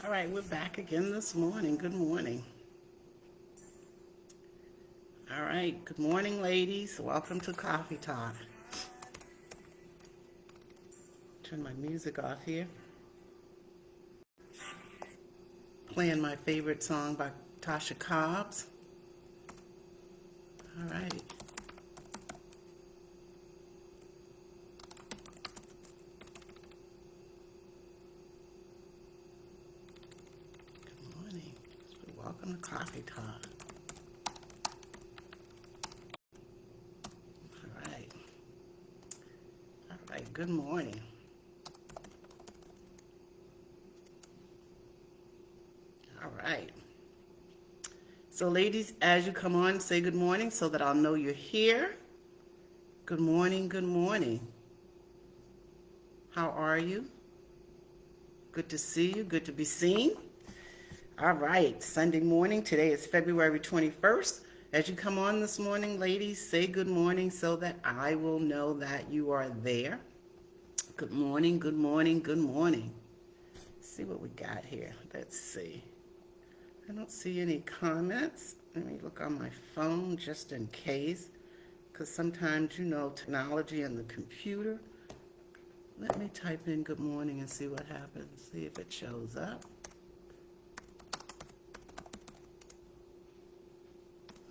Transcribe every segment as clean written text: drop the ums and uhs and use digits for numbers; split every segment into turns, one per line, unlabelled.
All right, we're back again this morning. Good morning. All right, good morning, ladies. Welcome to Coffee Talk. Turn my music off here. Playing my favorite song by Tasha Cobbs. All right. Good morning. Welcome to Coffee Talk. All right. All right, good morning. All right. So, ladies, as you come on, say good morning so that I'll know you're here. Good morning, good morning. How are you? Good to see you. Good to be seen. All right, Sunday morning. Today is February 21st. As you come on this morning, ladies, say good morning so that I will know that you are there. Good morning, good morning, good morning. Let's see what we got here. Let's see. I don't see any comments. Let me look on my phone just in case, because sometimes, technology and the computer. Let me type in good morning and see what happens. See if it shows up.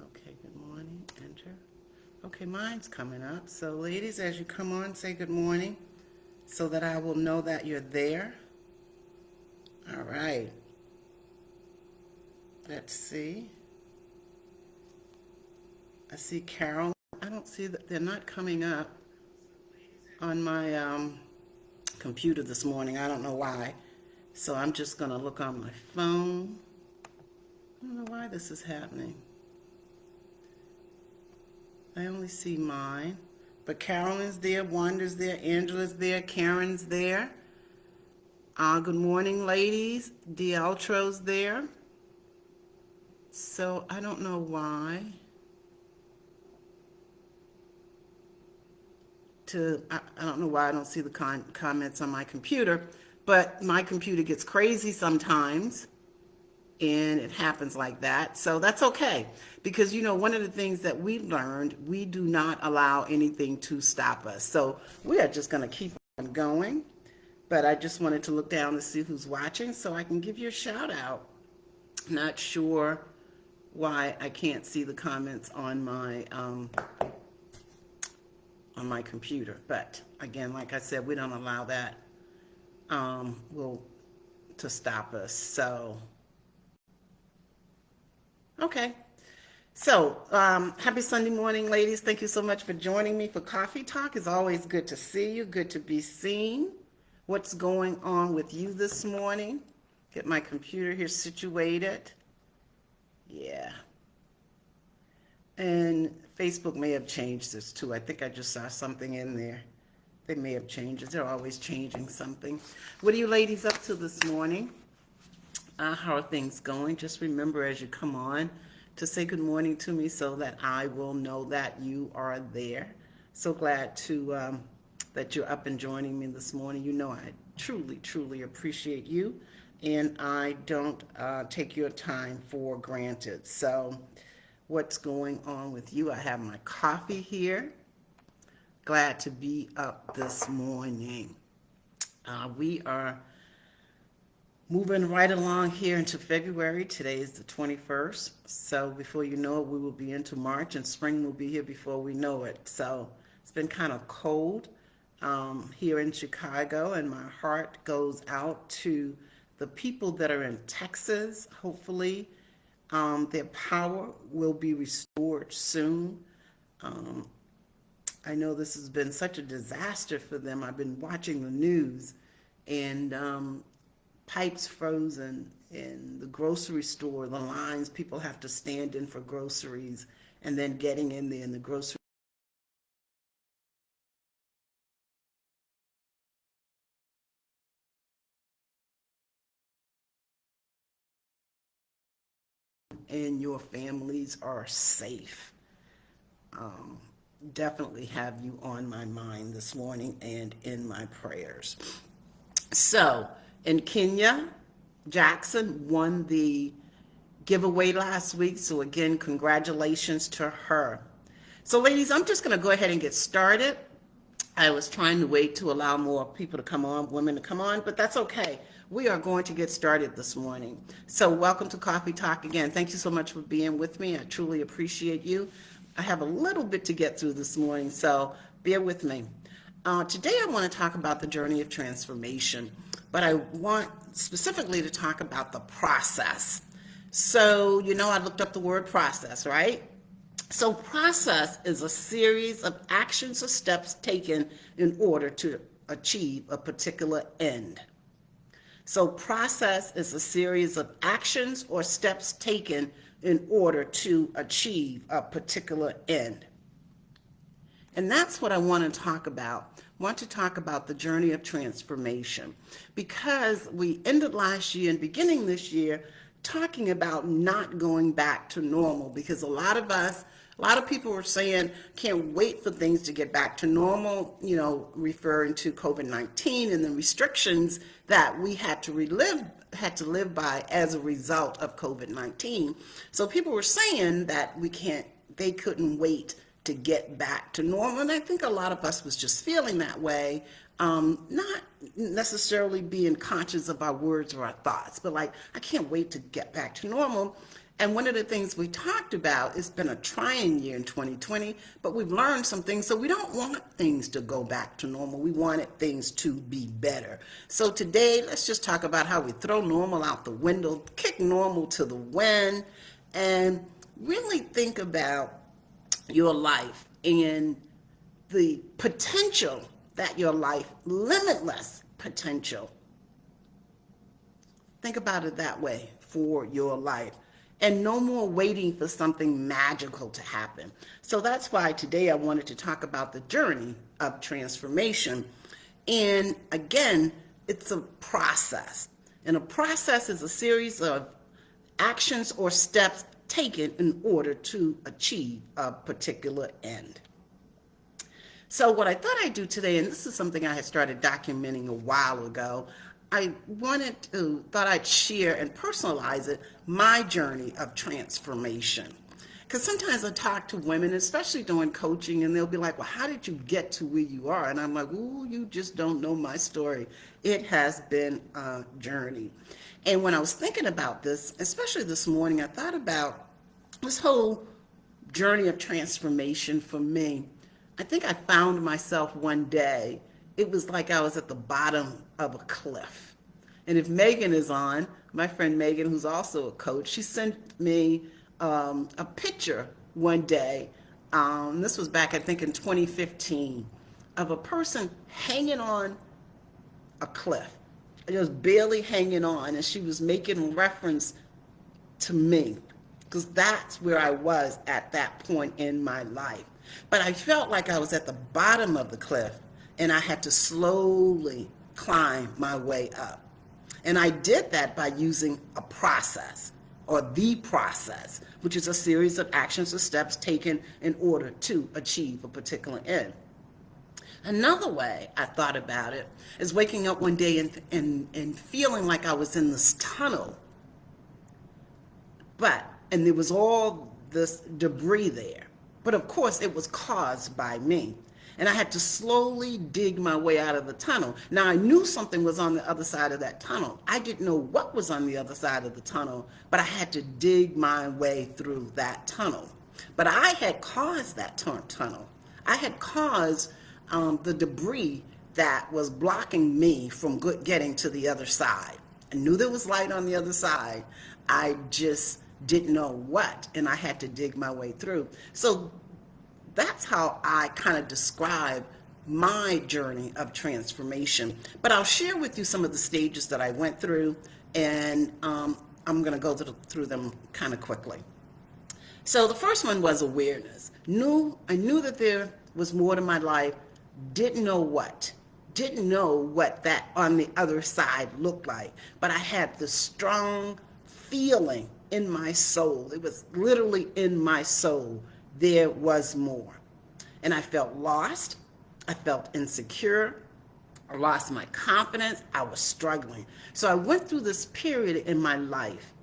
Okay, good morning, enter. Okay, mine's coming up. So ladies, as you come on, say good morning so that I will know that you're there. All right. Let's see. I see Carol. I don't see that they're not coming up on my computer this morning. I don't know why. So I'm just going to look on my phone. I don't know why this is happening. I only see mine. But Carolyn's there, Wanda's there, Angela's there, Karen's there. Good morning, ladies. D'Altro's there. So I don't know why. I don't know why I don't see the comments on my computer, but my computer gets crazy sometimes, and it happens like that. So that's okay, because one of the things that we learned, we do not allow anything to stop us. So we are just going to keep on going. But I just wanted to look down to see who's watching so I can give you a shout out. Not sure why I can't see the comments on my computer, but again, like I said, we don't allow that to stop us. So okay. So, happy Sunday morning, ladies. Thank you so much for joining me for Coffee Talk. It's always good to see you, good to be seen. What's going on with you this morning? Get my computer here situated. Yeah. And Facebook may have changed this too. I think I just saw something in there. They may have changed it. They're always changing something. What are you ladies up to this morning? How are things going? Just remember as you come on to say good morning to me so that I will know that you are there. So glad that you're up and joining me this morning. I truly, truly appreciate you, and I don't take your time for granted. So what's going on with you? I have my coffee here. Glad to be up this morning. We are moving right along here into February. Today is the 21st. So before you know it, we will be into March, and spring will be here before we know it. So it's been kind of cold here in Chicago, and my heart goes out to the people that are in Texas. Hopefully, their power will be restored soon. I know this has been such a disaster for them. I've been watching the news, and pipes frozen in the grocery store, the lines people have to stand in for groceries, and then getting in there in the grocery and your families are safe. Um, Definitely have you on my mind this morning and in my prayers. So, in Kenya, Jackson won the giveaway last week. So again, congratulations to her. So ladies, I'm just going to go ahead and get started. I was trying to wait to allow more people to come on, women to come on, but that's okay. We are going to get started this morning. So welcome to Coffee Talk again. Thank you so much for being with me. I truly appreciate you. I have a little bit to get through this morning, so bear with me. Today I want to talk about the journey of transformation, but I want specifically to talk about the process. So, I looked up the word process, right? So process is a series of actions or steps taken in order to achieve a particular end. So process is a series of actions or steps taken in order to achieve a particular end. And that's what I want to talk about. I want to talk about the journey of transformation, because we ended last year and beginning this year talking about not going back to normal, because a lot of people were saying, can't wait for things to get back to normal, referring to COVID-19 and the restrictions that we had to live by as a result of COVID-19. So people were saying that they couldn't wait to get back to normal. And I think a lot of us was just feeling that way, not necessarily being conscious of our words or our thoughts, but like, I can't wait to get back to normal. And one of the things we talked about, it's been a trying year in 2020, but we've learned some things. So we don't want things to go back to normal. We wanted things to be better. So today, let's just talk about how we throw normal out the window, kick normal to the wind, and really think about your life and the potential that your life, limitless potential. Think about it that way for your life. And no more waiting for something magical to happen. So that's why today I wanted to talk about the journey of transformation. And again, it's a process. And a process is a series of actions or steps taken in order to achieve a particular end. So what I thought I'd do today, and this is something I had started documenting a while ago, thought I'd share and personalize it, my journey of transformation. Because sometimes I talk to women, especially doing coaching, and they'll be like, well, how did you get to where you are? And I'm like, ooh, you just don't know my story. It has been a journey. And when I was thinking about this, especially this morning, I thought about this whole journey of transformation for me. I think I found myself one day, it was like I was at the bottom of a cliff. And if Megan is on, my friend Megan, who's also a coach, she sent me a picture one day. This was back, I think, in 2015, of a person hanging on a cliff, just barely hanging on. And she was making reference to me, because that's where I was at that point in my life. But I felt like I was at the bottom of the cliff, and I had to slowly climb my way up. And I did that by using a process, or the process, which is a series of actions or steps taken in order to achieve a particular end. Another way I thought about it is waking up one day and feeling like I was in this tunnel, and there was all this debris there. But of course, it was caused by me. And I had to slowly dig my way out of the tunnel. Now, I knew something was on the other side of that tunnel. I didn't know what was on the other side of the tunnel, but I had to dig my way through that tunnel. But I had caused that tunnel. I had caused the debris that was blocking me from getting to the other side. I knew there was light on the other side. I just didn't know what, and I had to dig my way through. So that's how I kind of describe my journey of transformation. But I'll share with you some of the stages that I went through, and I'm going to go through them kind of quickly. So the first one was awareness. I knew that there was more to my life, didn't know what that on the other side looked like. But I had this strong feeling in my soul. It was literally in my soul. There was more. And I felt lost. I felt insecure. I lost my confidence. I was struggling. So I went through this period in my life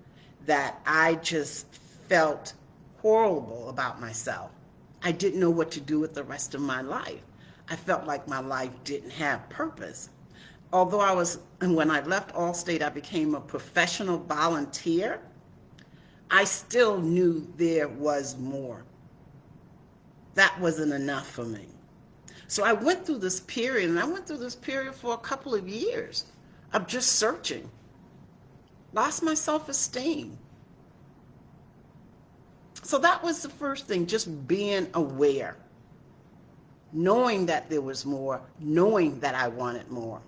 that I just felt horrible about myself. I didn't know what to do with the rest of my life. I felt like my life didn't have purpose. And when I left Allstate, I became a professional volunteer. I still knew there was more. That wasn't enough for me. So I went through this period, and I went through this period for a couple of years of just searching. Lost my self-esteem. So that was the first thing, just being aware, knowing that there was more, knowing that I wanted more.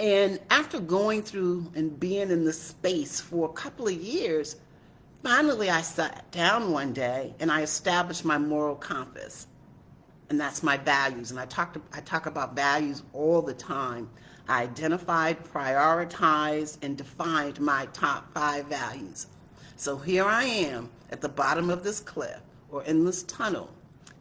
And after going through and being in the space for a couple of years, finally I sat down one day and I established my moral compass. And that's my values. And I talk about values all the time. I identified, prioritized, and defined my top 5 values. So here I am at the bottom of this cliff or in this tunnel,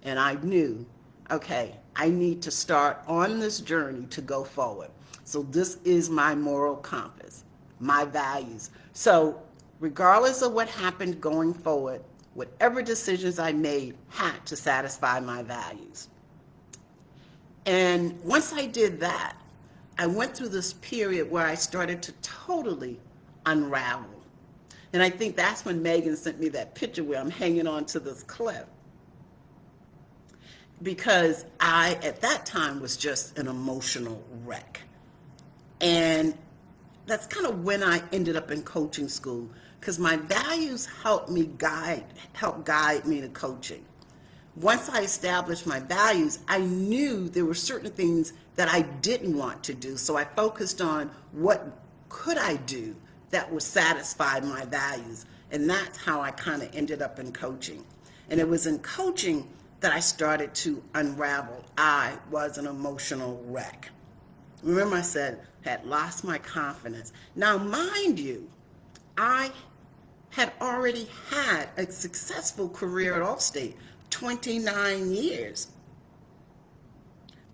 and I knew, okay, I need to start on this journey to go forward. So this is my moral compass, my values. So regardless of what happened going forward, whatever decisions I made had to satisfy my values. And once I did that, I went through this period where I started to totally unravel. And I think that's when Megan sent me that picture where I'm hanging on to this cliff. Because I, at that time, was just an emotional wreck. And that's kind of when I ended up in coaching school, because my values helped guide me to coaching. Once I established my values, I knew there were certain things that I didn't want to do. So I focused on what could I do that would satisfy my values. And that's how I kind of ended up in coaching. And it was in coaching that I started to unravel. I was an emotional wreck. Remember I said, I had lost my confidence. Now, mind you, I had already had a successful career at Allstate, 29 years.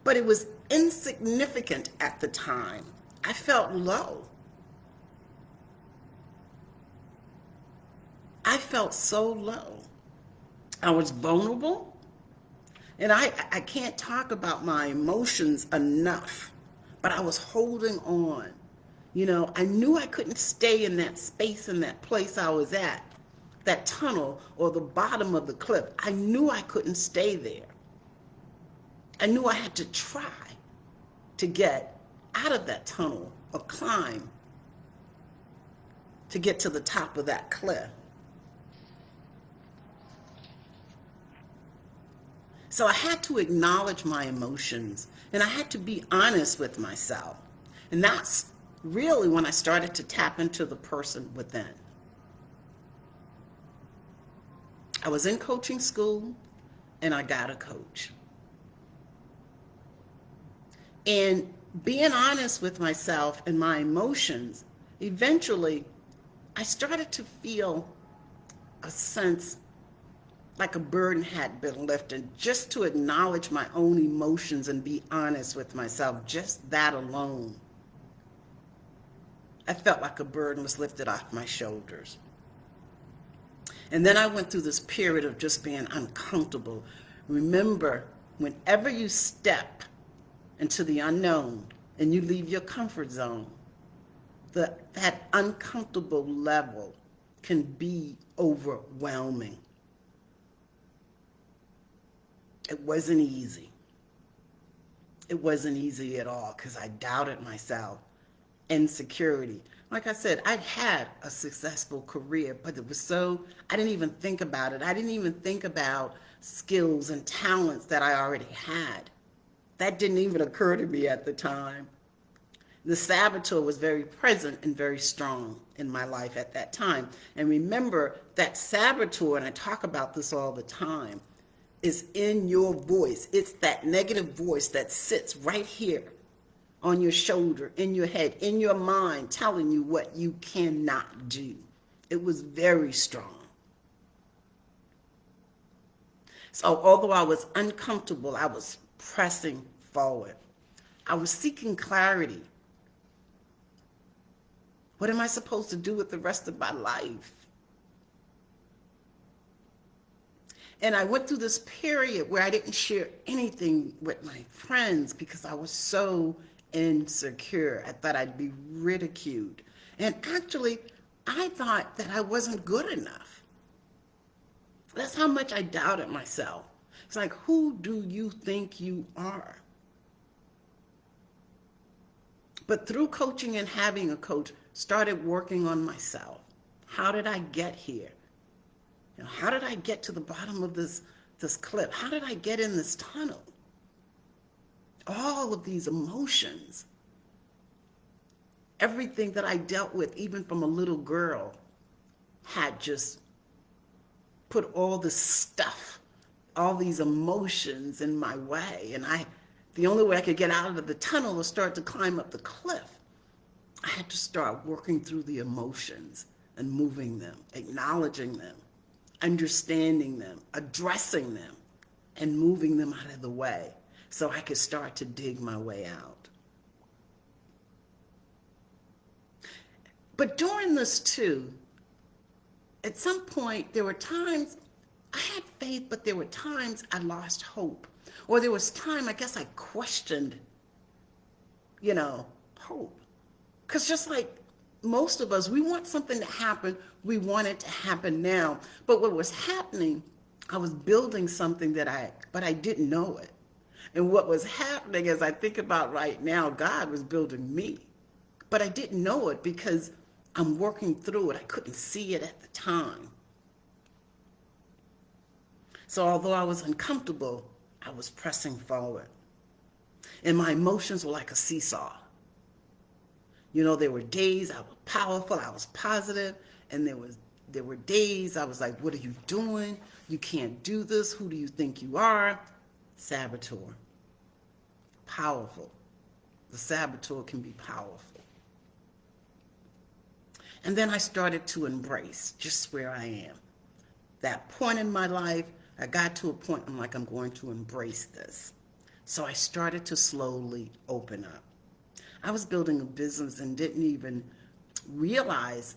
But it was insignificant at the time. I felt low. I felt so low. I was vulnerable. And I can't talk about my emotions enough, but I was holding on. You know, I knew I couldn't stay in that space, in that place I was at, that tunnel or the bottom of the cliff. I knew I couldn't stay there. I knew I had to try to get out of that tunnel or climb to get to the top of that cliff. So I had to acknowledge my emotions, and I had to be honest with myself. And that's really when I started to tap into the person within. I was in coaching school, and I got a coach. And being honest with myself and my emotions, eventually I started to feel a sense like a burden had been lifted, just to acknowledge my own emotions and be honest with myself, just that alone. I felt like a burden was lifted off my shoulders. And then I went through this period of just being uncomfortable. Remember, whenever you step into the unknown and you leave your comfort zone, that uncomfortable level can be overwhelming. It wasn't easy. It wasn't easy at all because I doubted myself. Insecurity. Like I said, I'd had a successful career, but it was I didn't even think about it. I didn't even think about skills and talents that I already had. That didn't even occur to me at the time. The saboteur was very present and very strong in my life at that time. And remember that saboteur, and I talk about this all the time, is in your voice. It's that negative voice that sits right here on your shoulder, in your head, in your mind, telling you what you cannot do. It was very strong. So although I was uncomfortable, I was pressing forward. I was seeking clarity. What am I supposed to do with the rest of my life? And I went through this period where I didn't share anything with my friends because I was so insecure. I thought I'd be ridiculed. And actually, I thought that I wasn't good enough. That's how much I doubted myself. It's like, who do you think you are? But through coaching and having a coach, started working on myself. How did I get here? How did I get to the bottom of this cliff? How did I get in this tunnel? All of these emotions, everything that I dealt with, even from a little girl, had just put all this stuff, all these emotions in my way. And the only way I could get out of the tunnel was start to climb up the cliff. I had to start working through the emotions and moving them, acknowledging them, understanding them, addressing them, and moving them out of the way so I could start to dig my way out. But during this too, at some point there were times I had faith, but there were times I lost hope. Or there was time, I guess I questioned, hope. Because just like most of us, we want something to happen. We want it to happen now. But what was happening, I was building something but I didn't know it. And what was happening, as I think about right now, God was building me. But I didn't know it because I'm working through it. I couldn't see it at the time. So although I was uncomfortable, I was pressing forward. And my emotions were like a seesaw. There were days I was powerful, I was positive, and there were days I was like, what are you doing? You can't do this. Who do you think you are? Saboteur. Powerful. The saboteur can be powerful. And then I started to embrace just where I am. That point in my life, I got to a point I'm going to embrace this. So I started to slowly open up. I was building a business and didn't even realize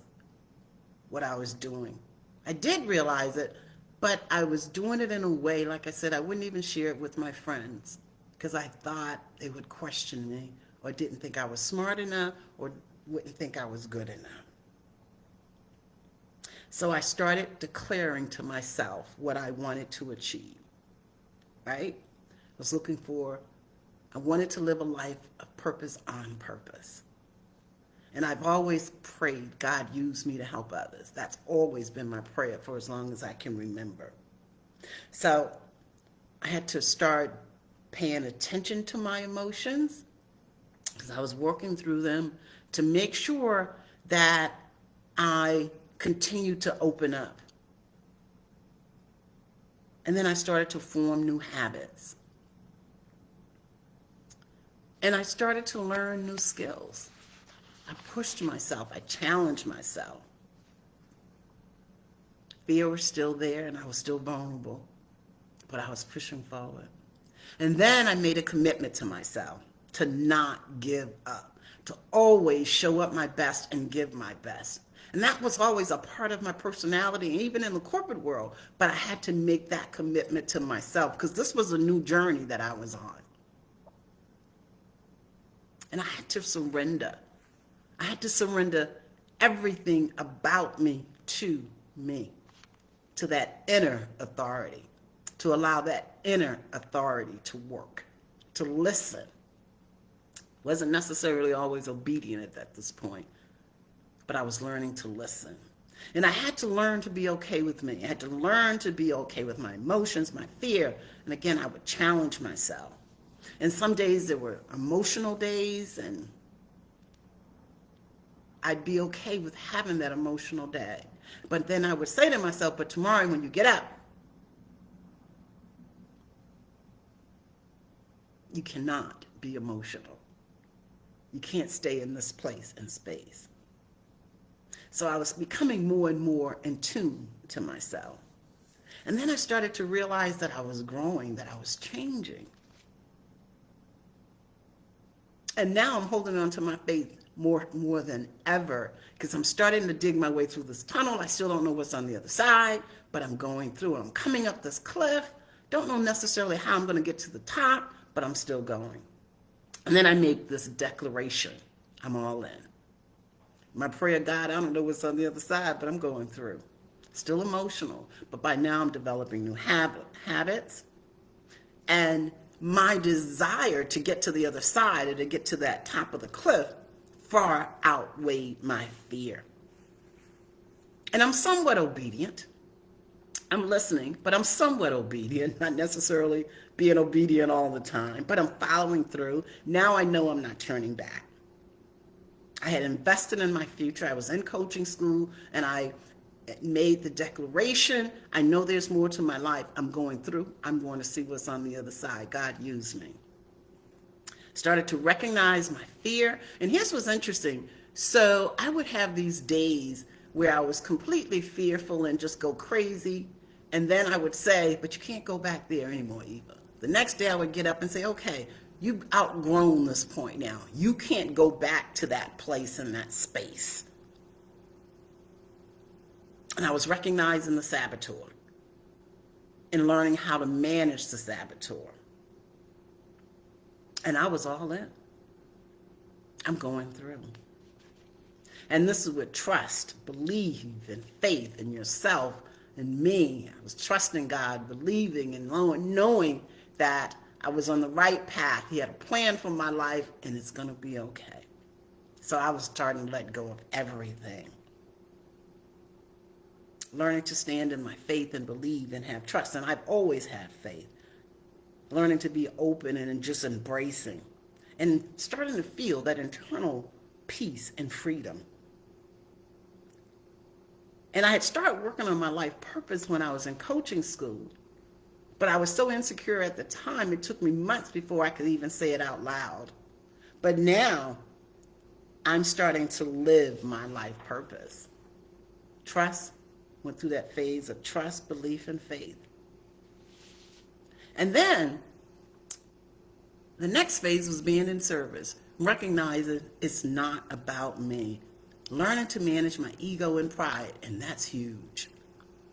what I was doing. I did realize it, but I was doing it in a way, like I said, I wouldn't even share it with my friends because I thought they would question me or didn't think I was smart enough or wouldn't think I was good enough. So I started declaring to myself what I wanted to achieve, right? I wanted to live a life of purpose on purpose. And I've always prayed, God, use me to help others. That's always been my prayer for as long as I can remember. So I had to start paying attention to my emotions because I was working through them to make sure that I continued to open up. And then I started to form new habits. And I started to learn new skills. I pushed myself. I challenged myself. Fear was still there and I was still vulnerable, but I was pushing forward. And then I made a commitment to myself to not give up, to always show up my best and give my best. And that was always a part of my personality, even in the corporate world. But I had to make that commitment to myself because this was a new journey that I was on. And I had to surrender. I had to surrender everything about me, to that inner authority, to allow that inner authority to work, to listen. Wasn't necessarily always obedient at this point, but I was learning to listen. And I had to learn to be okay with me. I had to learn to be okay with my emotions, my fear. And again, I would challenge myself. And some days there were emotional days, and I'd be okay with having that emotional day. But then I would say to myself, but tomorrow when you get up, you cannot be emotional. You can't stay in this place and space. So I was becoming more and more in tune to myself. And then I started to realize that I was growing, that I was changing. And now I'm holding on to my faith more than ever because I'm starting to dig my way through this tunnel. I still don't know what's on the other side, but I'm going through it. I'm coming up this cliff. Don't know necessarily how I'm going to get to the top, but I'm still going. And then I make this declaration. I'm all in. My prayer, God, I don't know what's on the other side, but I'm going through. Still emotional, but by now I'm developing new habits. And my desire to get to the other side or to get to that top of the cliff far outweighed my fear. And I'm somewhat obedient. I'm listening, but I'm somewhat obedient, not necessarily being obedient all the time, but I'm following through. Now I know I'm not turning back. I had invested in my future. I was in coaching school and I made the declaration. I know there's more to my life. I'm going through. I'm going to see what's on the other side. God used me. Started to recognize my fear. And here's what's interesting. So I would have these days where I was completely fearful and just go crazy. And then I would say, but you can't go back there anymore, Eva. The next day I would get up and say, okay, you've outgrown this point now. You can't go back to that place and that space. And I was recognizing the saboteur and learning how to manage the saboteur. And I was all in. I'm going through. And this is with trust, believe, and faith in yourself and me. I was trusting God, believing and knowing that I was on the right path. He had a plan for my life and it's going to be okay. So I was starting to let go of everything. Learning to stand in my faith and believe and have trust. And I've always had faith. Learning to be open and just embracing. And starting to feel that internal peace and freedom. And I had started working on my life purpose when I was in coaching school. But I was so insecure at the time, it took me months before I could even say it out loud. But now, I'm starting to live my life purpose. Trust. Went through that phase of trust, belief, and faith. And then, the next phase was being in service, recognizing it's not about me. Learning to manage my ego and pride, and that's huge.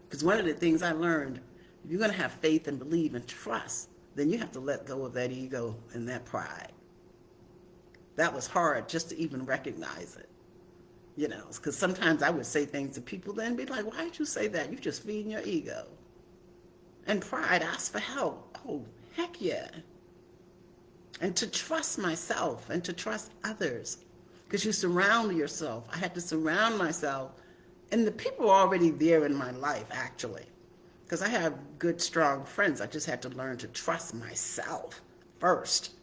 Because one of the things I learned, if you're going to have faith and believe and trust, then you have to let go of that ego and that pride. That was hard just to even recognize it. You know, because sometimes I would say things to people then be like, why did you say that? You're just feeding your ego. And pride, ask for help. Oh, heck yeah. And to trust myself and to trust others. Because you surround yourself. I had to surround myself. And the people were already there in my life, actually. Because I have good, strong friends. I just had to learn to trust myself first.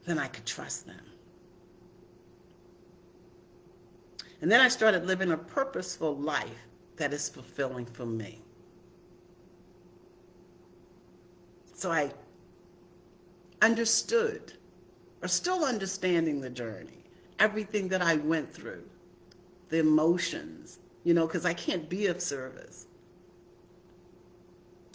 Then I could trust them. And then I started living a purposeful life that is fulfilling for me. So I understood, or still understanding the journey, everything that I went through, the emotions, you know, because I can't be of service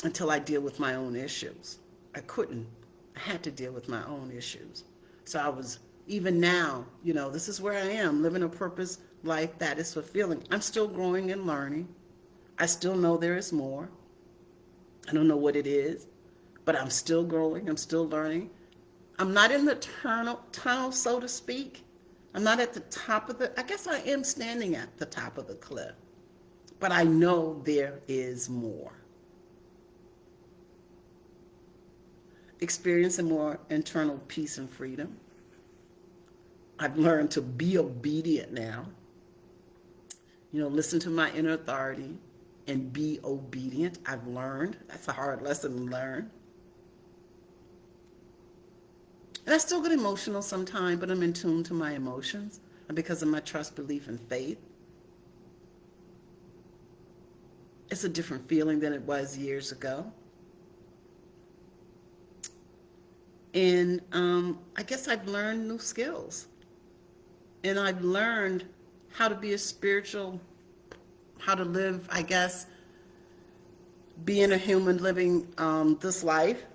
until I deal with my own issues. I couldn't. I had to deal with my own issues. So I was, even now, you know, this is where I am, living a purpose life that is fulfilling. I'm still growing and learning. I still know there is more. I don't know what it is, but I'm still growing. I'm still learning. I'm not in the tunnel, so to speak. I'm not at the top of I guess I am standing at the top of the cliff, but I know there is more. Experiencing more internal peace and freedom. I've learned to be obedient now. You know, listen to my inner authority and be obedient. I've learned. That's a hard lesson to learn. And I still get emotional sometimes, but I'm in tune to my emotions. And because of my trust, belief, and faith, it's a different feeling than it was years ago. And I guess I've learned new skills. And I've learned how to be a spiritual, how to live, I guess, being a human living this life,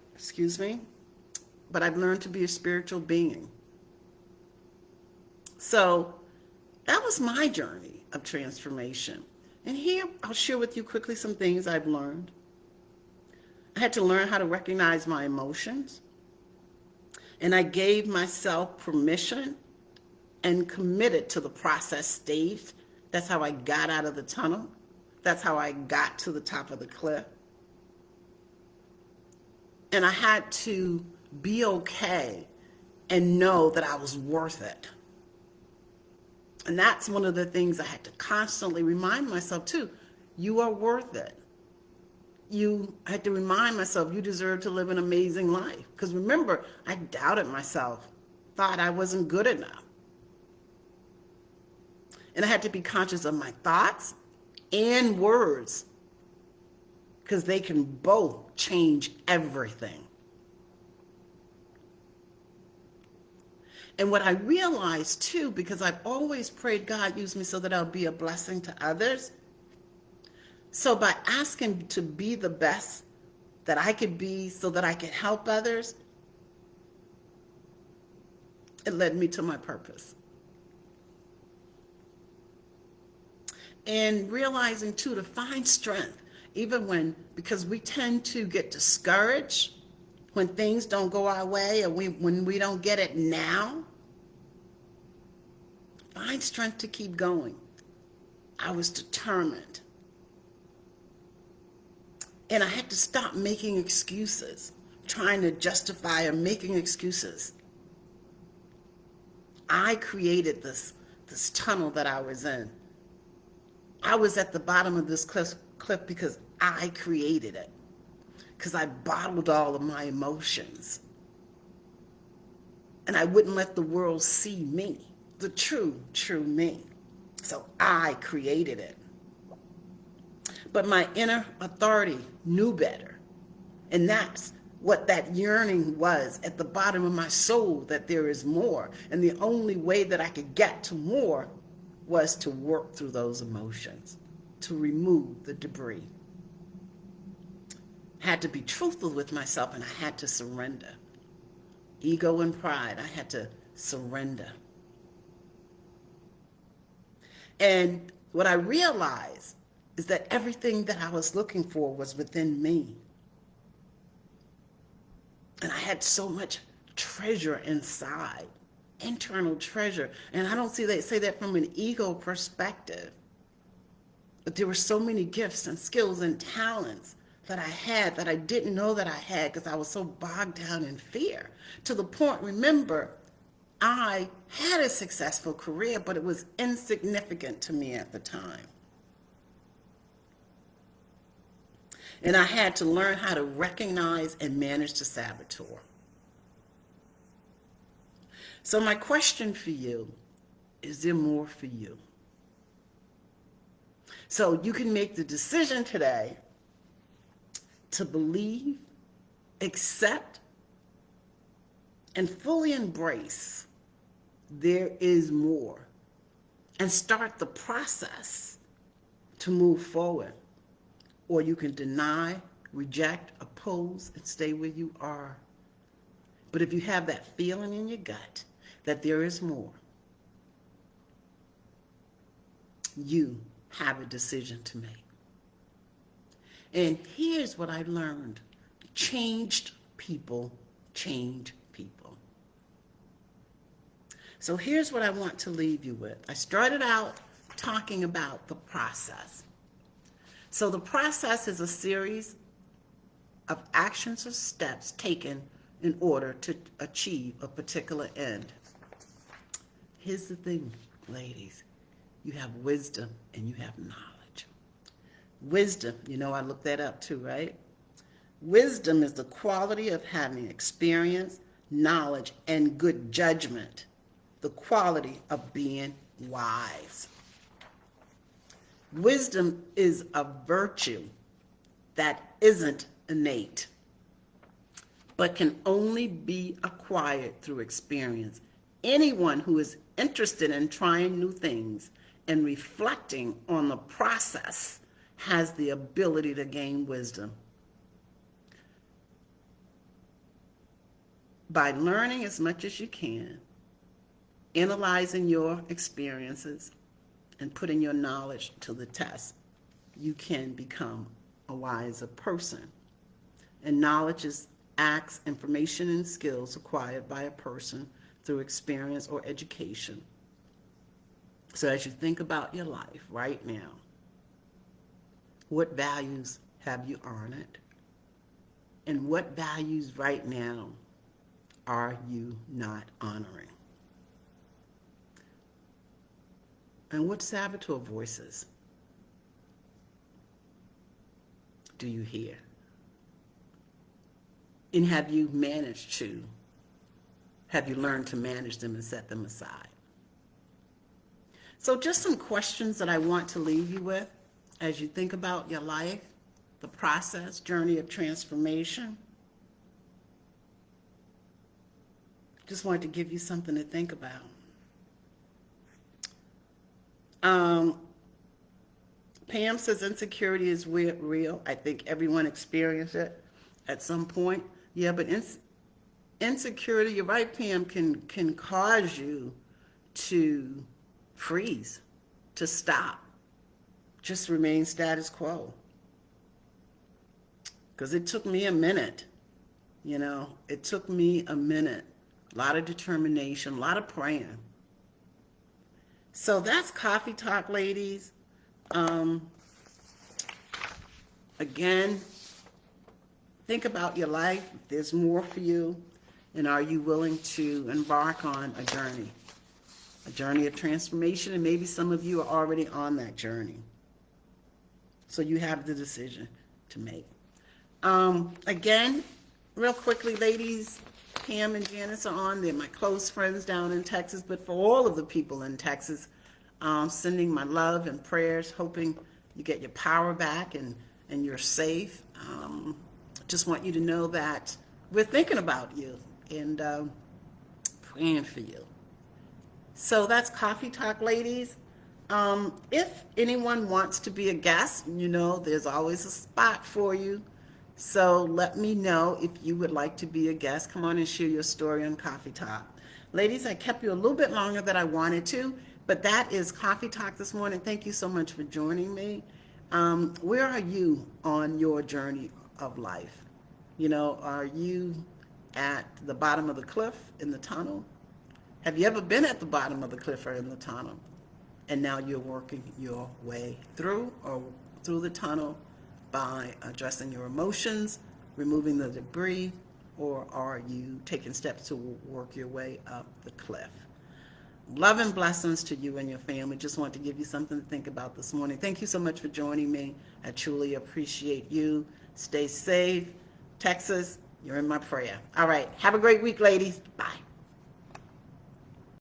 but I've learned to be a spiritual being. So that was my journey of transformation. And here I'll share with you quickly some things I've learned. I had to learn how to recognize my emotions. And I gave myself permission and committed to the process stage. That's how I got out of the tunnel. That's how I got to the top of the cliff. And I had to be okay and know that I was worth it. And that's one of the things I had to constantly remind myself too. You are worth it. I had to remind myself you deserve to live an amazing life. Because remember, I doubted myself, thought I wasn't good enough. And I had to be conscious of my thoughts and words, because they can both change everything. And what I realized too, because I've always prayed God use me so that I'll be a blessing to others. So by asking to be the best that I could be so that I could help others, it led me to my purpose. And realizing too, to find strength, even because we tend to get discouraged when things don't go our way or when we don't get it now. Find strength to keep going. I was determined. And I had to stop making excuses, trying to justify or making excuses. I created this tunnel that I was in. I was at the bottom of this cliff because I created it, because I bottled all of my emotions. And I wouldn't let the world see me, the true me. So I created it. But my inner authority knew better. And that's what that yearning was at the bottom of my soul, that there is more. And the only way that I could get to more was to work through those emotions, to remove the debris. I had to be truthful with myself, and I had to surrender. Ego and pride, I had to surrender. And what I realized is that everything that I was looking for was within me. And I had so much treasure inside, internal treasure. And I don't say that from an ego perspective. But there were so many gifts and skills and talents that I had that I didn't know that I had, because I was so bogged down in fear. To the point, remember, I had a successful career, but it was insignificant to me at the time. And I had to learn how to recognize and manage the saboteur. So my question for you, is there more for you? So you can make the decision today to believe, accept, and fully embrace there is more, and start the process to move forward. Or you can deny, reject, oppose, and stay where you are. But if you have that feeling in your gut that there is more, you have a decision to make. And here's what I learned. Changed people change people. So here's what I want to leave you with. I started out talking about the process. So the process is a series of actions or steps taken in order to achieve a particular end. Here's the thing, ladies. You have wisdom and you have knowledge. Wisdom, I looked that up too, right? Wisdom is the quality of having experience, knowledge, and good judgment. The quality of being wise. Wisdom is a virtue that isn't innate, but can only be acquired through experience. Anyone who is interested in trying new things and reflecting on the process has the ability to gain wisdom. By learning as much as you can, analyzing your experiences and putting your knowledge to the test, you can become a wiser person. And knowledge is acts, information, and skills acquired by a person through experience or education. So as you think about your life right now, what values have you honored? And what values right now are you not honoring? And what saboteur voices do you hear? And have you learned to manage them and set them aside? So just some questions that I want to leave you with as you think about your life, the process, journey of transformation. Just wanted to give you something to think about. Pam says insecurity is real. I think everyone experienced it at some point. Yeah, but insecurity, you're right, Pam, can cause you to freeze, to stop, just remain status quo. Because it took me a minute, it took me a minute, a lot of determination, a lot of praying. So that's Coffee Talk, ladies. Again, think about your life. There's more for you. And are you willing to embark on a journey of transformation? And maybe some of you are already on that journey. So you have the decision to make. Again, real quickly, ladies, Pam and Janice are on. They're my close friends down in Texas. But for all of the people in Texas, sending my love and prayers, hoping you get your power back and you're safe. Just want you to know that we're thinking about you and praying for you. So that's Coffee Talk, ladies. If anyone wants to be a guest, there's always a spot for you. So let me know if you would like to be a guest. Come on and share your story on Coffee Talk. Ladies, I kept you a little bit longer than I wanted to, but that is Coffee Talk this morning. Thank you so much for joining me. Where are you on your journey of life? Are you at the bottom of the cliff in the tunnel? Have you ever been at the bottom of the cliff or in the tunnel? And now you're working your way through the tunnel by addressing your emotions, removing the debris, or are you taking steps to work your way up the cliff? Love and blessings to you and your family. Just want to give you something to think about this morning. Thank you so much for joining me. I truly appreciate you. Stay safe. Texas, you're in my prayer. All right. Have a great week, ladies. Bye.